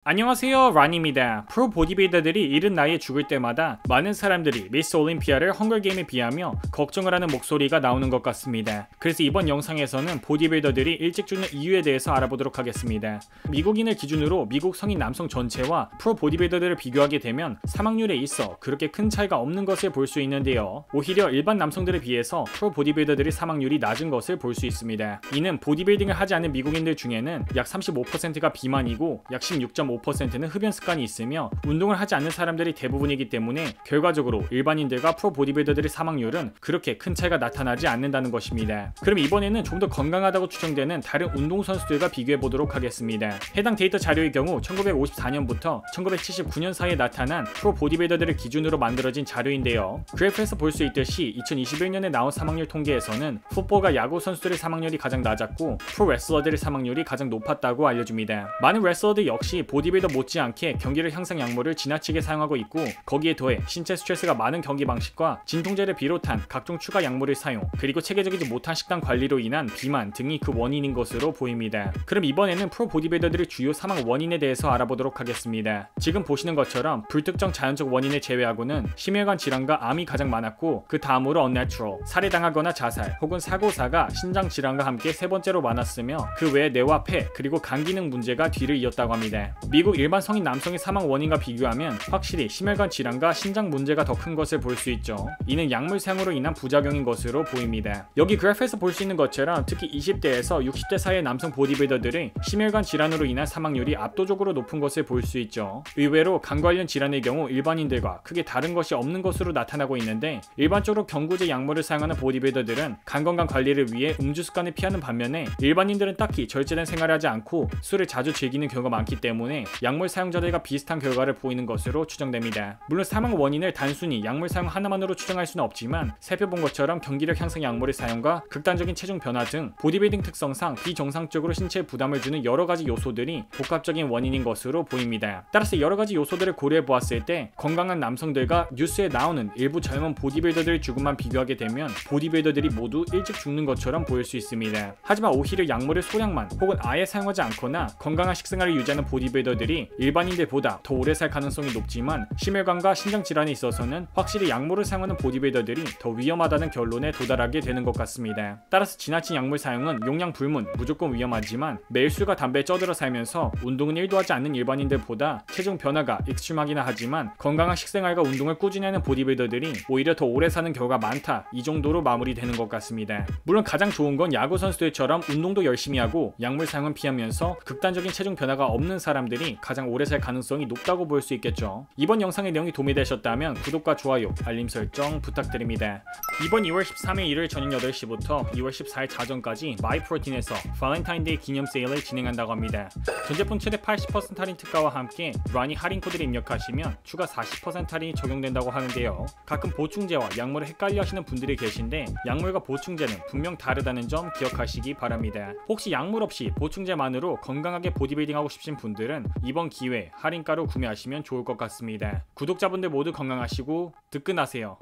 안녕하세요, 란입니다. 프로 보디빌더들이 이른 나이에 죽을 때마다 많은 사람들이 미스 올림피아를 헝거게임에 비하며 걱정을 하는 목소리가 나오는 것 같습니다. 그래서 이번 영상에서는 보디빌더들이 일찍 죽는 이유에 대해서 알아보도록 하겠습니다. 미국인을 기준으로 미국 성인 남성 전체와 프로 보디빌더들을 비교하게 되면 사망률에 있어 그렇게 큰 차이가 없는 것을 볼 수 있는데요. 오히려 일반 남성들에 비해서 프로 보디빌더들의 사망률이 낮은 것을 볼 수 있습니다. 이는 보디빌딩을 하지 않는 미국인들 중에는 약 35%가 비만이고 약 16.5%는 흡연 습관이 있으며 운동을 하지 않는 사람들이 대부분이기 때문에 결과적으로 일반인들과 프로 보디빌더들의 사망률은 그렇게 큰 차이가 나타나지 않는다는 것입니다. 그럼 이번에는 좀 더 건강하다고 추정되는 다른 운동선수들과 비교해보도록 하겠습니다. 해당 데이터 자료의 경우 1954년부터 1979년 사이에 나타난 프로 보디빌더들을 기준으로 만들어진 자료인데요. 그래프에서 볼 수 있듯이 2021년에 나온 사망률 통계에서는 풋볼과 야구 선수들의 사망률이 가장 낮았고 프로 레슬러들의 사망률이 가장 높았다고 알려줍니다. 많은 레슬러들 역시 보디빌더 못지않게 경기를 향상 약물을 지나치게 사용하고 있고 거기에 더해 신체 스트레스가 많은 경기 방식과 진통제를 비롯한 각종 추가 약물을 사용 그리고 체계적이지 못한 식단 관리로 인한 비만 등이 그 원인인 것으로 보입니다. 그럼 이번에는 프로 보디빌더들의 주요 사망 원인에 대해서 알아보도록 하겠습니다. 지금 보시는 것처럼 불특정 자연적 원인을 제외하고는 심혈관 질환과 암이 가장 많았고 그 다음으로 unnatural, 살해당하거나 자살 혹은 사고사가 신장 질환과 함께 세 번째로 많았으며 그 외에 뇌와 폐 그리고 간 기능 문제가 뒤를 이었다고 합니다. 미국 일반 성인 남성의 사망 원인과 비교하면 확실히 심혈관 질환과 신장 문제가 더 큰 것을 볼 수 있죠. 이는 약물 사용으로 인한 부작용인 것으로 보입니다. 여기 그래프에서 볼 수 있는 것처럼 특히 20대에서 60대 사이의 남성 보디빌더들의 심혈관 질환으로 인한 사망률이 압도적으로 높은 것을 볼 수 있죠. 의외로 간 관련 질환의 경우 일반인들과 크게 다른 것이 없는 것으로 나타나고 있는데 일반적으로 경구제 약물을 사용하는 보디빌더들은 간 건강 관리를 위해 음주 습관을 피하는 반면에 일반인들은 딱히 절제된 생활을 하지 않고 술을 자주 즐기는 경우가 많기 때문에 약물 사용자들과 비슷한 결과를 보이는 것으로 추정됩니다. 물론 사망 원인을 단순히 약물 사용 하나만으로 추정할 수는 없지만 살펴본 것처럼 경기력 향상 약물의 사용과 극단적인 체중 변화 등 보디빌딩 특성상 비정상적으로 신체에 부담을 주는 여러가지 요소들이 복합적인 원인인 것으로 보입니다. 따라서 여러가지 요소들을 고려해 보았을 때 건강한 남성들과 뉴스에 나오는 일부 젊은 보디빌더들의 죽음만 비교하게 되면 보디빌더들이 모두 일찍 죽는 것처럼 보일 수 있습니다. 하지만 오히려 약물을 소량만 혹은 아예 사용하지 않거나 건강한 식생활을 유지하는 보디빌더들이 일반인들보다 더 오래 살 가능성이 높지만 심혈관과 신장 질환에 있어서는 확실히 약물을 사용하는 보디빌더들이 더 위험하다는 결론에 도달하게 되는 것 같습니다. 따라서 지나친 약물 사용은 용량 불문 무조건 위험하지만 매일 술과 담배에 쪄들어 살면서 운동은 1도 하지 않는 일반인들보다 체중 변화가 익스트림하기는 하지만 건강한 식생활과 운동을 꾸준히 하는 보디빌더들이 오히려 더 오래 사는 경우가 많다, 이 정도로 마무리되는 것 같습니다. 물론 가장 좋은 건 야구 선수들처럼 운동도 열심히 하고 약물 사용은 피하면서 극단적인 체중 변화가 없는 사람들이 가장 오래 살 가능성이 높다고 볼 수 있겠죠. 이번 영상의 내용이 도움이 되셨다면 구독과 좋아요, 알림 설정 부탁드립니다. 이번 2월 13일 일요일 저녁 8시부터 2월 14일 자정까지 마이프로틴에서 발렌타인데이 기념 세일을 진행한다고 합니다. 전 제품 최대 80% 할인 특가와 함께 란이 할인 코드를 입력하시면 추가 40% 할인이 적용된다고 하는데요. 가끔 보충제와 약물을 헷갈려 하시는 분들이 계신데 약물과 보충제는 분명 다르다는 점 기억하시기 바랍니다. 혹시 약물 없이 보충제만으로 건강하게 보디빌딩 하고 싶으신 분들은 이번 기회에 할인가로 구매하시면 좋을 것 같습니다. 구독자분들 모두 건강하시고 득근하세요.